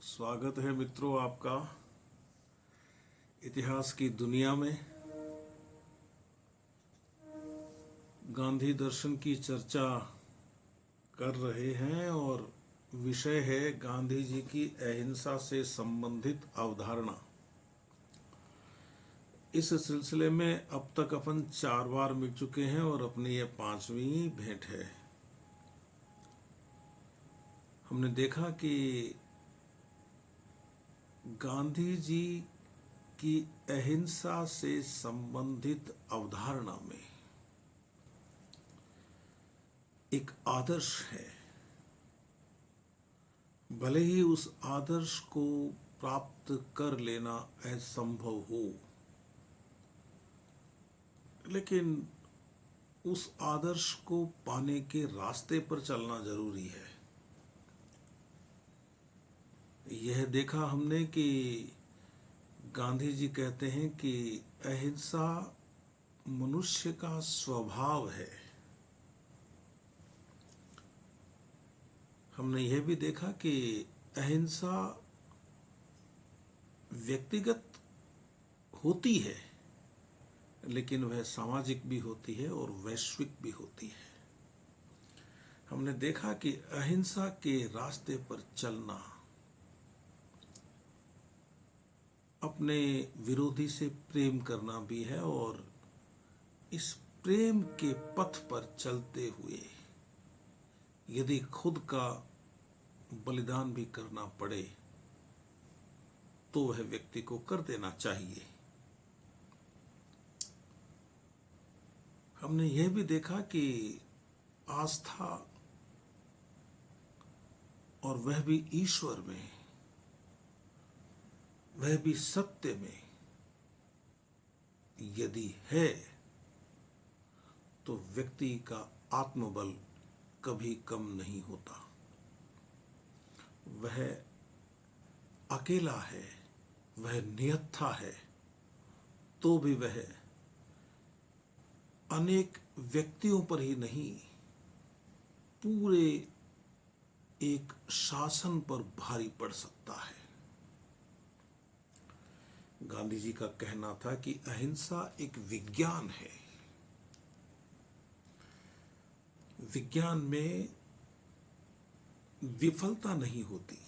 स्वागत है मित्रों आपका इतिहास की दुनिया में। गांधी दर्शन की चर्चा कर रहे हैं और विषय है गांधी जी की अहिंसा से संबंधित अवधारणा। इस सिलसिले में अब तक अपन 4 बार मिल चुके हैं और अपनी ये 5वीं भेंट है। हमने देखा कि गांधी जी की अहिंसा से संबंधित अवधारणा में एक आदर्श है। भले ही उस आदर्श को प्राप्त कर लेना असंभव हो, लेकिन उस आदर्श को पाने के रास्ते पर चलना जरूरी है। यह देखा हमने कि गांधी जी कहते हैं कि अहिंसा मनुष्य का स्वभाव है। हमने यह भी देखा कि अहिंसा व्यक्तिगत होती है, लेकिन वह सामाजिक भी होती है और वैश्विक भी होती है। हमने देखा कि अहिंसा के रास्ते पर चलना अपने विरोधी से प्रेम करना भी है, और इस प्रेम के पथ पर चलते हुए यदि खुद का बलिदान भी करना पड़े तो वह व्यक्ति को कर देना चाहिए। हमने यह भी देखा कि आस्था, और वह भी ईश्वर में, वह भी सत्य में यदि है तो व्यक्ति का आत्मबल कभी कम नहीं होता। वह अकेला है, वह निहत्था है, तो भी वह अनेक व्यक्तियों पर ही नहीं, पूरे एक शासन पर भारी पड़ सकता है। गांधी जी का कहना था कि अहिंसा एक विज्ञान है। विज्ञान में विफलता नहीं होती।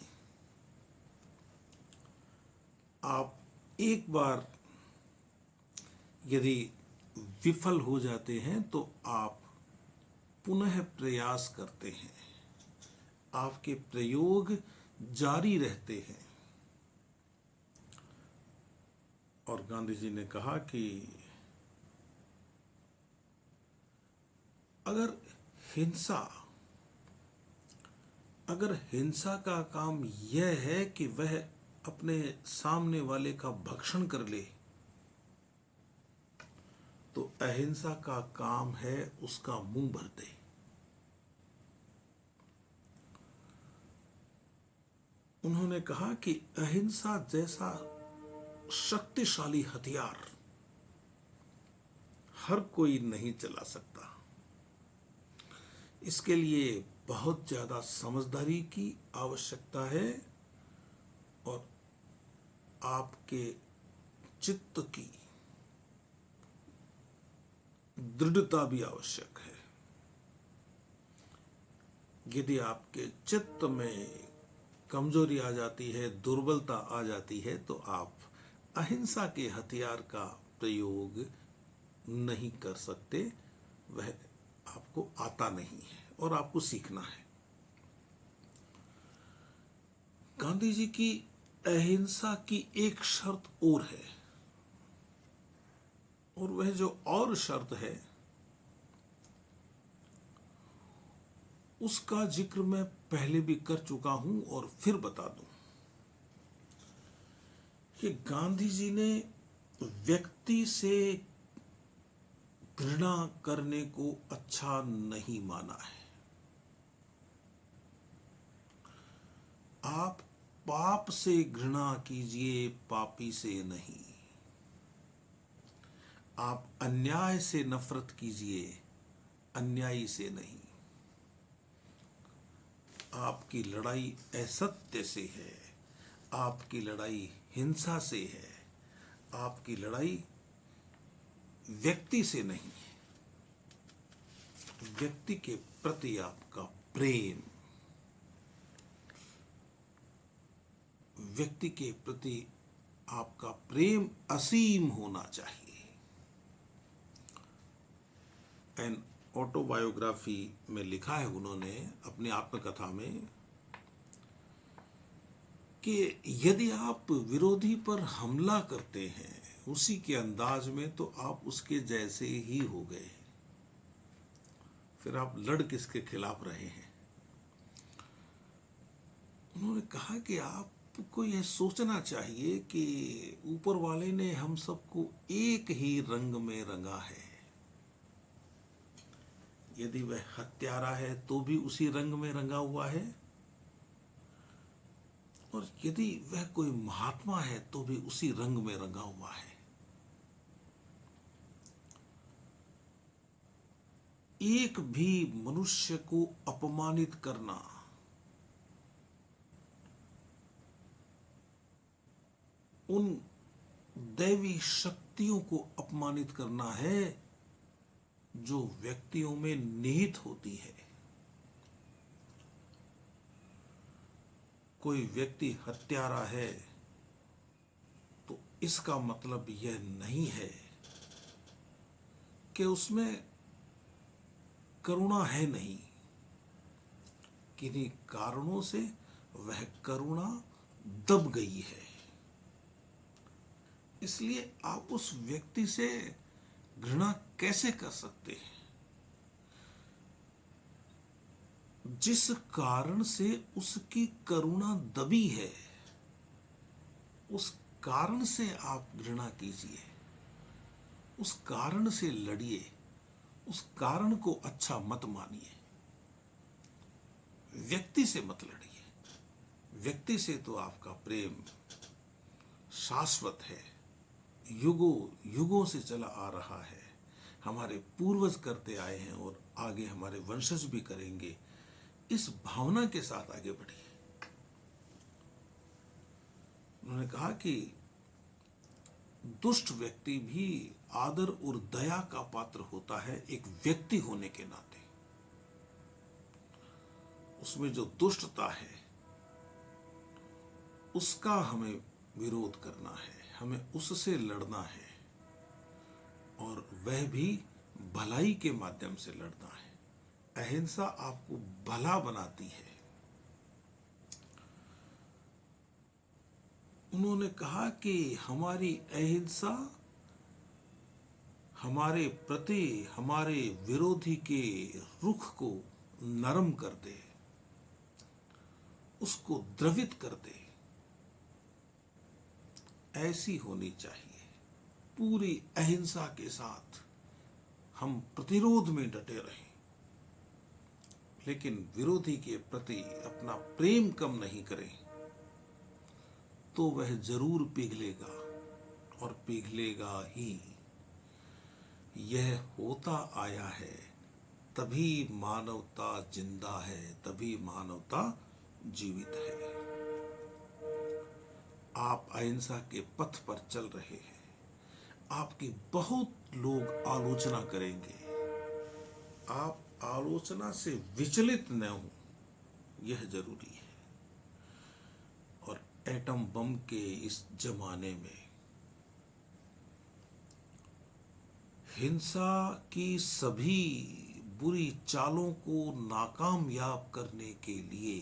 आप एक बार यदि विफल हो जाते हैं तो आप पुनः प्रयास करते हैं, आपके प्रयोग जारी रहते हैं। और गांधी जी ने कहा कि अगर हिंसा का काम यह है कि वह अपने सामने वाले का भक्षण कर ले, तो अहिंसा का काम है उसका मुंह भर दे। उन्होंने कहा कि अहिंसा जैसा शक्तिशाली हथियार हर कोई नहीं चला सकता। इसके लिए बहुत ज्यादा समझदारी की आवश्यकता है और आपके चित्त की दृढ़ता भी आवश्यक है। यदि आपके चित्त में कमजोरी आ जाती है, दुर्बलता आ जाती है, तो आप अहिंसा के हथियार का प्रयोग नहीं कर सकते। वह आपको आता नहीं है और आपको सीखना है। गांधी जी की अहिंसा की एक शर्त और है, और वह जो और शर्त है उसका जिक्र मैं पहले भी कर चुका हूं और फिर बता दूं कि गांधी जी ने व्यक्ति से घृणा करने को अच्छा नहीं माना है। आप पाप से घृणा कीजिए, पापी से नहीं। आप अन्याय से नफरत कीजिए, अन्यायी से नहीं। आपकी लड़ाई असत्य से है, आपकी लड़ाई हिंसा से है, आपकी लड़ाई व्यक्ति से नहीं है। व्यक्ति के प्रति आपका प्रेम, व्यक्ति के प्रति आपका प्रेम असीम होना चाहिए। एन ऑटोबायोग्राफी में लिखा है उन्होंने अपनी आत्मकथा में कि यदि आप विरोधी पर हमला करते हैं उसी के अंदाज में, तो आप उसके जैसे ही हो गए। फिर आप लड़ किसके खिलाफ रहे हैं? उन्होंने कहा कि आपको यह सोचना चाहिए कि ऊपर वाले ने हम सबको एक ही रंग में रंगा है। यदि वह हत्यारा है तो भी उसी रंग में रंगा हुआ है, और यदि वह कोई महात्मा है तो भी उसी रंग में रंगा हुआ है। एक भी मनुष्य को अपमानित करना उन दैवी शक्तियों को अपमानित करना है जो व्यक्तियों में निहित होती है। कोई व्यक्ति हत्यारा है तो इसका मतलब यह नहीं है कि उसमें करुणा है नहीं। किन्हीं कारणों से वह करुणा दब गई है, इसलिए आप उस व्यक्ति से घृणा कैसे कर सकते हैं? जिस कारण से उसकी करुणा दबी है उस कारण से आप घृणा कीजिए, उस कारण से लड़िए, उस कारण को अच्छा मत मानिए। व्यक्ति से मत लड़िए। व्यक्ति से तो आपका प्रेम शाश्वत है, युगों युगों से चला आ रहा है, हमारे पूर्वज करते आए हैं और आगे हमारे वंशज भी करेंगे। इस भावना के साथ आगे बढ़िए। उन्होंने कहा कि दुष्ट व्यक्ति भी आदर और दया का पात्र होता है एक व्यक्ति होने के नाते। उसमें जो दुष्टता है उसका हमें विरोध करना है, हमें उससे लड़ना है, और वह भी भलाई के माध्यम से लड़ना है। अहिंसा आपको भला बनाती है। उन्होंने कहा कि हमारी अहिंसा हमारे प्रति हमारे विरोधी के रुख को नरम कर दे, उसको द्रवित कर दे। ऐसी होनी चाहिए। पूरी अहिंसा के साथ हम प्रतिरोध में डटे रहें, लेकिन विरोधी के प्रति अपना प्रेम कम नहीं करें, तो वह जरूर पिघलेगा और पिघलेगा ही। यह होता आया है, तभी मानवता जिंदा है, तभी मानवता जीवित है। आप अहिंसा के पथ पर चल रहे हैं। आपकी बहुत लोग आलोचना करेंगे, आप आलोचना से विचलित न हो, यह जरूरी है। और एटम बम के इस जमाने में हिंसा की सभी बुरी चालों को नाकामयाब करने के लिए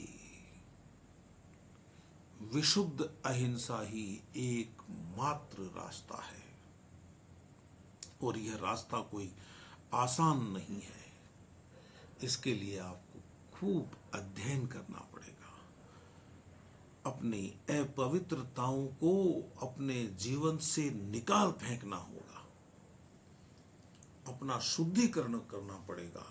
विशुद्ध अहिंसा ही एकमात्र रास्ता है। और यह रास्ता कोई आसान नहीं है। इसके लिए आपको खूब अध्ययन करना पड़ेगा। अपनी अपवित्रताओं को अपने जीवन से निकाल फेंकना होगा, अपना शुद्धिकरण करना पड़ेगा।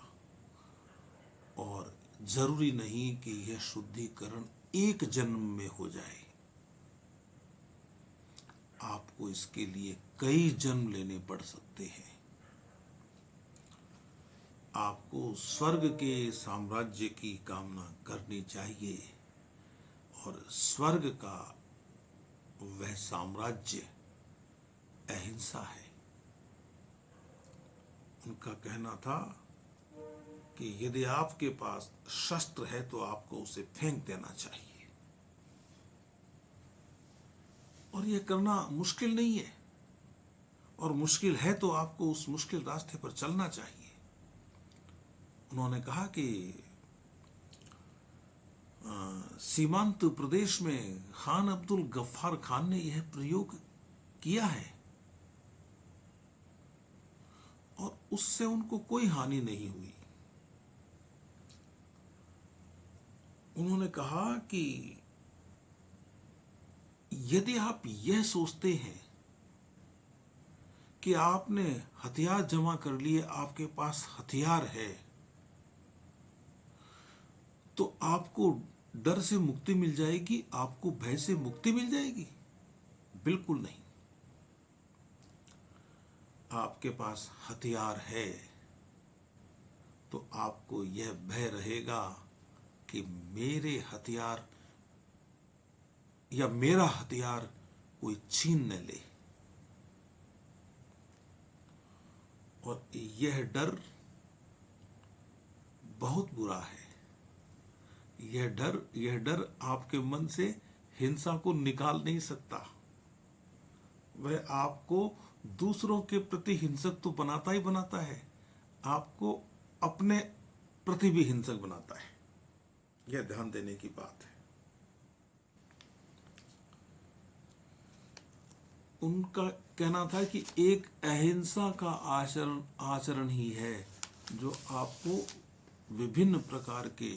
और जरूरी नहीं कि यह शुद्धिकरण एक जन्म में हो जाए, आपको इसके लिए कई जन्म लेने पड़ सकते हैं। आपको स्वर्ग के साम्राज्य की कामना करनी चाहिए, और स्वर्ग का वह साम्राज्य अहिंसा है। उनका कहना था कि यदि आपके पास शस्त्र है तो आपको उसे फेंक देना चाहिए, और यह करना मुश्किल नहीं है, और मुश्किल है तो आपको उस मुश्किल रास्ते पर चलना चाहिए। उन्होंने कहा कि सीमांत प्रदेश में खान अब्दुल गफ्फार खान ने यह प्रयोग किया है और उससे उनको कोई हानि नहीं हुई। उन्होंने कहा कि यदि आप यह सोचते हैं कि आपने हथियार जमा कर लिए, आपके पास हथियार है, तो आपको डर से मुक्ति मिल जाएगी, आपको भय से मुक्ति मिल जाएगी? बिल्कुल नहीं। आपके पास हथियार है तो आपको यह भय रहेगा कि मेरे हथियार या मेरा हथियार कोई छीन न ले। और यह डर बहुत बुरा है। यह डर आपके मन से हिंसा को निकाल नहीं सकता। वह आपको दूसरों के प्रति हिंसक तो बनाता ही बनाता है, आपको अपने प्रति भी हिंसक बनाता है। यह ध्यान देने की बात है। उनका कहना था कि एक अहिंसा का आचरण ही है जो आपको विभिन्न प्रकार के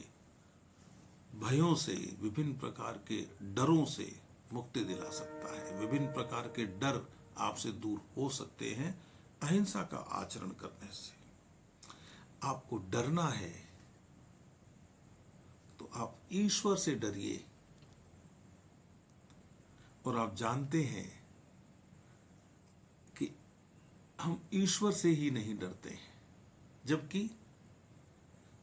भयों से, विभिन्न प्रकार के डरों से मुक्ति दिला सकता है। विभिन्न प्रकार के डर आपसे दूर हो सकते हैं अहिंसा का आचरण करने से। आपको डरना है तो आप ईश्वर से डरिए, और आप जानते हैं कि हम ईश्वर से ही नहीं डरते हैं,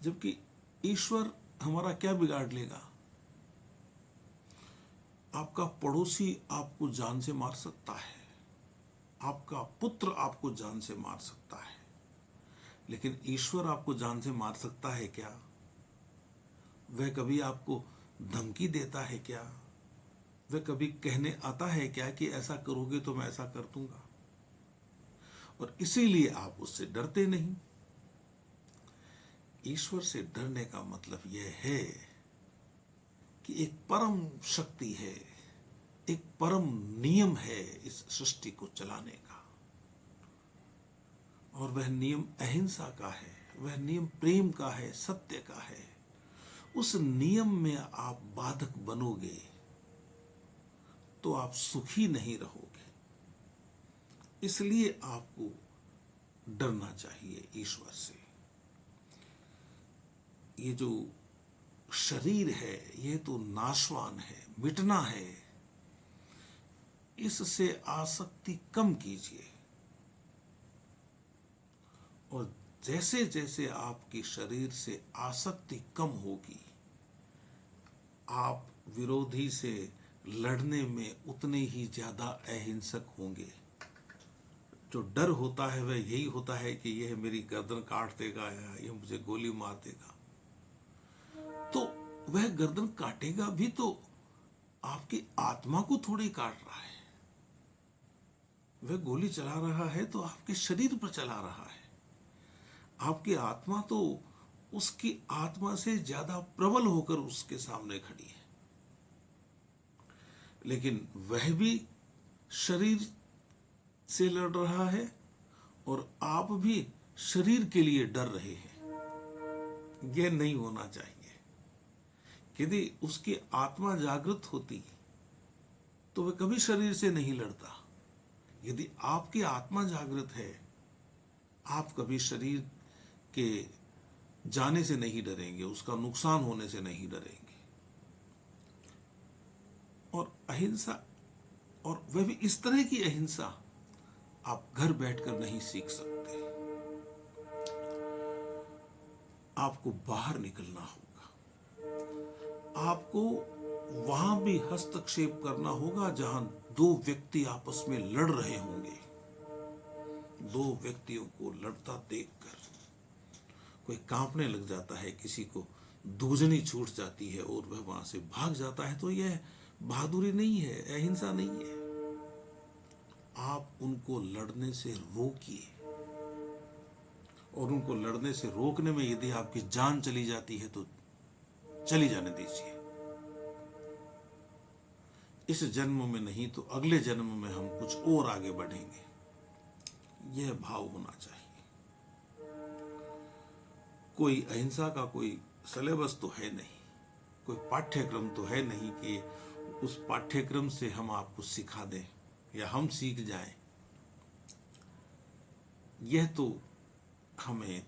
जबकि ईश्वर हमारा क्या बिगाड़ लेगा? आपका पड़ोसी आपको जान से मार सकता है, आपका पुत्र आपको जान से मार सकता है, लेकिन ईश्वर आपको जान से मार सकता है क्या? वह कभी आपको धमकी देता है क्या? वह कभी कहने आता है क्या कि ऐसा करोगे तो मैं ऐसा कर दूंगा? और इसीलिए आप उससे डरते नहीं। ईश्वर से डरने का मतलब यह है कि एक परम शक्ति है, एक परम नियम है इस सृष्टि को चलाने का, और वह नियम अहिंसा का है, वह नियम प्रेम का है, सत्य का है। उस नियम में आप बाधक बनोगे तो आप सुखी नहीं रहोगे। इसलिए आपको डरना चाहिए ईश्वर से। ये जो शरीर है ये तो नाशवान है, मिटना है। इससे आसक्ति कम कीजिए, और जैसे जैसे आपकी शरीर से आसक्ति कम होगी, आप विरोधी से लड़ने में उतने ही ज्यादा अहिंसक होंगे। जो डर होता है वह यही होता है कि यह मेरी गर्दन काट देगा या यह मुझे गोली मार देगा। तो वह गर्दन काटेगा भी तो आपकी आत्मा को थोड़ी काट रहा है। वह गोली चला रहा है तो आपके शरीर पर चला रहा है। आपकी आत्मा तो उसकी आत्मा से ज्यादा प्रबल होकर उसके सामने खड़ी है, लेकिन वह भी शरीर से लड़ रहा है और आप भी शरीर के लिए डर रहे हैं। यह नहीं होना चाहिए। यदि उसकी आत्मा जागृत होती तो वह कभी शरीर से नहीं लड़ता। यदि आपकी आत्मा जागृत है, आप कभी शरीर के जाने से नहीं डरेंगे, उसका नुकसान होने से नहीं डरेंगे। और अहिंसा, और वह भी इस तरह की अहिंसा आप घर बैठकर नहीं सीख सकते। आपको बाहर निकलना होगा। आपको वहां भी हस्तक्षेप करना होगा जहां दो व्यक्ति आपस में लड़ रहे होंगे। दो व्यक्तियों को लड़ता देखकर कोई कांपने लग जाता है, किसी को दूजनी छूट जाती है और वह वहां से भाग जाता है, तो यह बहादुरी नहीं है, अहिंसा नहीं है। आप उनको लड़ने से रोकिए, और उनको लड़ने से रोकने में यदि आपकी जान चली जाती है तो चली जाने दीजिए। इस जन्म में नहीं तो अगले जन्म में हम कुछ और आगे बढ़ेंगे, यह भाव होना चाहिए। कोई अहिंसा का कोई सिलेबस तो है नहीं, कोई पाठ्यक्रम तो है नहीं कि उस पाठ्यक्रम से हम आपको सिखा दें या हम सीख जाएं। यह तो हमें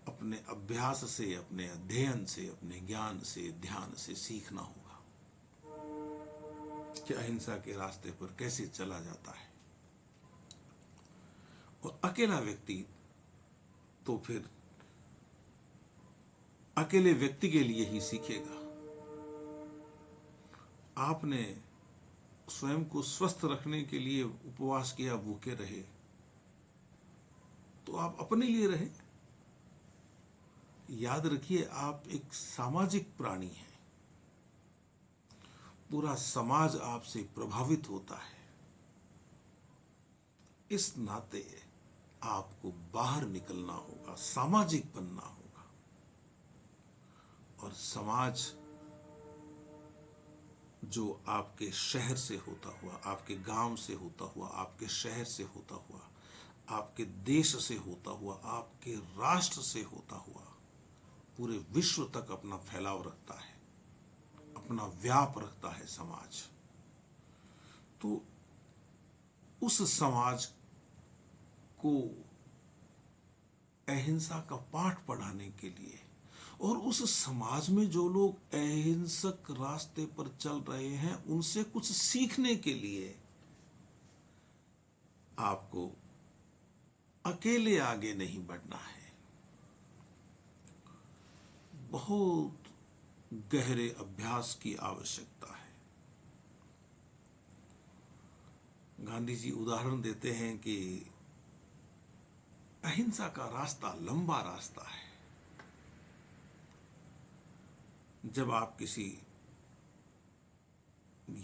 अपने अभ्यास से, अपने अध्ययन से, अपने ज्ञान से, ध्यान से सीखना होगा कि अहिंसा के रास्ते पर कैसे चला जाता है। और अकेला व्यक्ति तो फिर अकेले व्यक्ति के लिए ही सीखेगा। आपने स्वयं को स्वस्थ रखने के लिए उपवास किया, भूखे रहे, तो आप अपने लिए रहे। याद रखिए, आप एक सामाजिक प्राणी हैं, पूरा समाज आपसे प्रभावित होता है। इस नाते आपको बाहर निकलना होगा, सामाजिक बनना होगा। और समाज जो आपके शहर से होता हुआ, आपके गांव से होता हुआ, आपके शहर से होता हुआ, आपके देश से होता हुआ, आपके राष्ट्र से होता हुआ पूरे विश्व तक अपना फैलाव रखता है, अपना व्याप रखता है समाज। तो उस समाज को अहिंसा का पाठ पढ़ाने के लिए, और उस समाज में जो लोग अहिंसक रास्ते पर चल रहे हैं उनसे कुछ सीखने के लिए आपको अकेले आगे नहीं बढ़ना है। बहुत गहरे अभ्यास की आवश्यकता है। गांधी जी उदाहरण देते हैं कि अहिंसा का रास्ता लंबा रास्ता है। जब आप किसी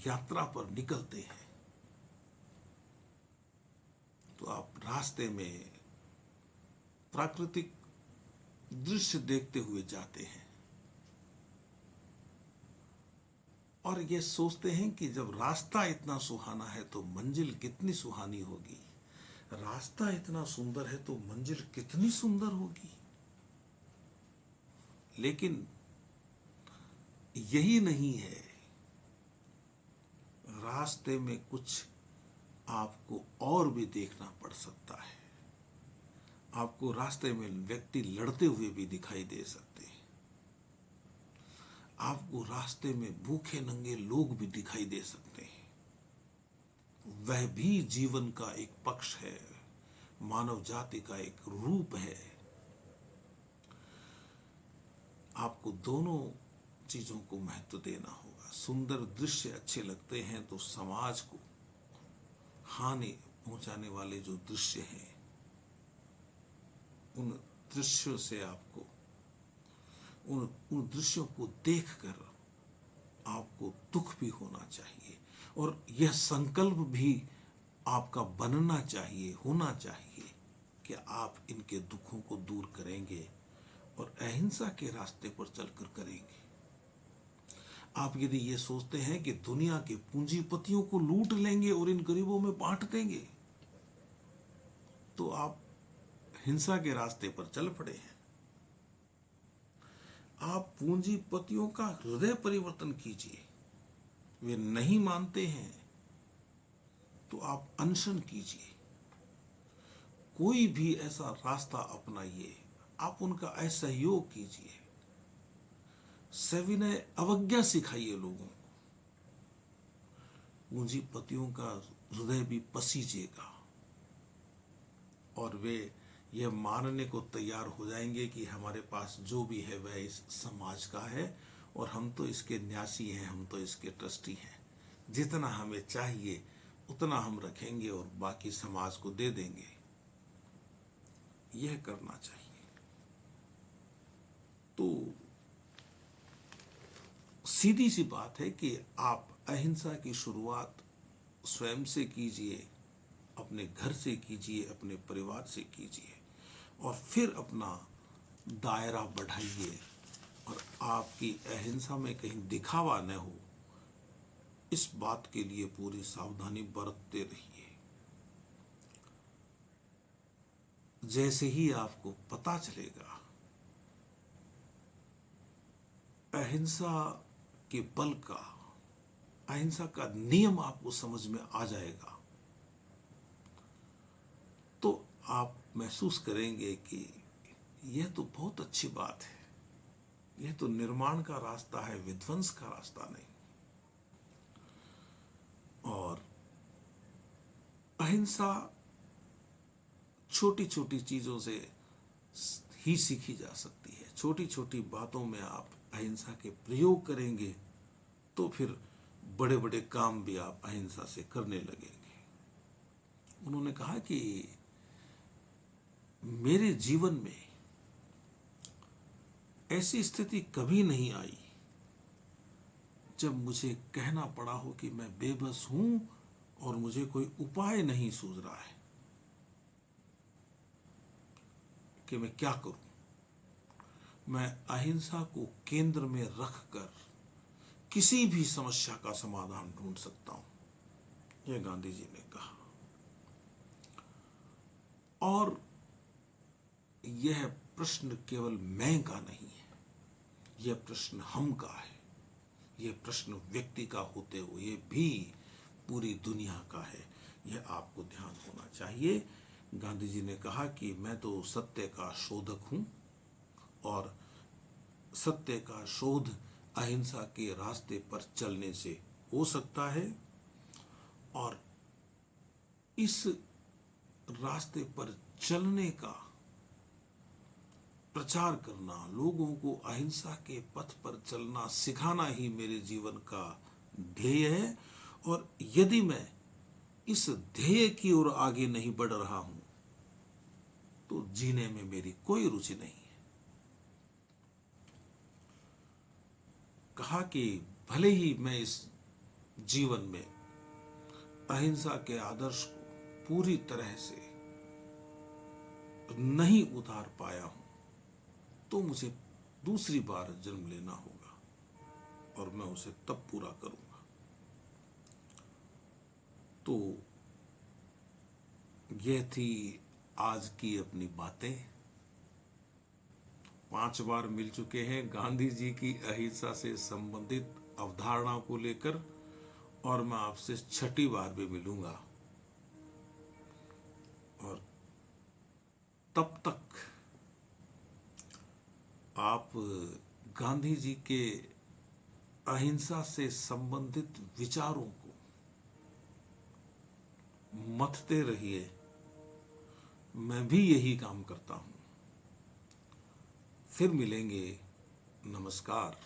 यात्रा पर निकलते हैं तो आप रास्ते में प्राकृतिक दृश्य देखते हुए जाते हैं और यह सोचते हैं कि जब रास्ता इतना सुहाना है तो मंजिल कितनी सुहानी होगी, रास्ता इतना सुंदर है तो मंजिल कितनी सुंदर होगी। लेकिन यही नहीं है, रास्ते में कुछ आपको और भी देखना पड़ सकता है। आपको रास्ते में व्यक्ति लड़ते हुए भी दिखाई दे सकते हैं, आपको रास्ते में भूखे नंगे लोग भी दिखाई दे सकते हैं। वह भी जीवन का एक पक्ष है, मानव जाति का एक रूप है। आपको दोनों चीजों को महत्व देना होगा। सुंदर दृश्य अच्छे लगते हैं तो समाज को हानि पहुंचाने वाले जो दृश्य हैं उन दृश्यों से आपको, उन दृश्यों को देखकर आपको दुख भी होना चाहिए और यह संकल्प भी आपका बनना चाहिए, होना चाहिए कि आप इनके दुखों को दूर करेंगे और अहिंसा के रास्ते पर चलकर करेंगे। आप यदि ये सोचते हैं कि दुनिया के पूंजीपतियों को लूट लेंगे और इन गरीबों में बांट देंगे, तो आप हिंसा के रास्ते पर चल पड़े हैं। आप पूंजीपतियों का हृदय परिवर्तन कीजिए। वे नहीं मानते हैं तो आप अनशन कीजिए। कोई भी ऐसा रास्ता अपनाइए, आप उनका असहयोग कीजिए, सविनय अवज्ञा सिखाइए लोगों को। पूंजीपतियों का हृदय भी पसीजेगा और वे यह मानने को तैयार हो जाएंगे कि हमारे पास जो भी है वह इस समाज का है और हम तो इसके न्यासी हैं, हम तो इसके ट्रस्टी हैं। जितना हमें चाहिए उतना हम रखेंगे और बाकी समाज को दे देंगे। यह करना चाहिए। तो सीधी सी बात है कि आप अहिंसा की शुरुआत स्वयं से कीजिए, अपने घर से कीजिए, अपने परिवार से कीजिए, और फिर अपना दायरा बढ़ाइए। और आपकी अहिंसा में कहीं दिखावा न हो, इस बात के लिए पूरी सावधानी बरतते रहिए। जैसे ही आपको पता चलेगा अहिंसा के बल का, अहिंसा का नियम आपको समझ में आ जाएगा, तो आप महसूस करेंगे कि यह तो बहुत अच्छी बात है। यह तो निर्माण का रास्ता है, विध्वंस का रास्ता नहीं। और अहिंसा छोटी छोटी चीजों से ही सीखी जा सकती है। छोटी छोटी बातों में आप अहिंसा के प्रयोग करेंगे तो फिर बड़े बड़े काम भी आप अहिंसा से करने लगेंगे। उन्होंने कहा कि मेरे जीवन में ऐसी स्थिति कभी नहीं आई जब मुझे कहना पड़ा हो कि मैं बेबस हूं और मुझे कोई उपाय नहीं सूझ रहा है कि मैं क्या करूं। मैं अहिंसा को केंद्र में रखकर किसी भी समस्या का समाधान ढूंढ सकता हूं, यह गांधी जी ने कहा। और यह प्रश्न केवल मैं का नहीं है, यह प्रश्न हम का है। यह प्रश्न व्यक्ति का होते हुए भी पूरी दुनिया का है। यह आपको ध्यान होना चाहिए। गांधी जी ने कहा कि मैं तो सत्य का शोधक हूं और सत्य का शोध अहिंसा के रास्ते पर चलने से हो सकता है। और इस रास्ते पर चलने का प्रचार करना, लोगों को अहिंसा के पथ पर चलना सिखाना ही मेरे जीवन का ध्येय है। और यदि मैं इस ध्येय की ओर आगे नहीं बढ़ रहा हूं तो जीने में मेरी कोई रुचि नहीं है। कहा कि भले ही मैं इस जीवन में अहिंसा के आदर्श को पूरी तरह से नहीं उतार पाया हूं तो मुझे दूसरी बार जन्म लेना होगा और मैं उसे तब पूरा करूंगा। तो यह थी आज की अपनी बातें। 5 बार मिल चुके हैं गांधी जी की अहिंसा से संबंधित अवधारणा को लेकर, और मैं आपसे 6ठी बार भी मिलूंगा। और तब तक आप गांधी जी के अहिंसा से संबंधित विचारों को मथते रहिए। मैं भी यही काम करता हूं। फिर मिलेंगे। नमस्कार।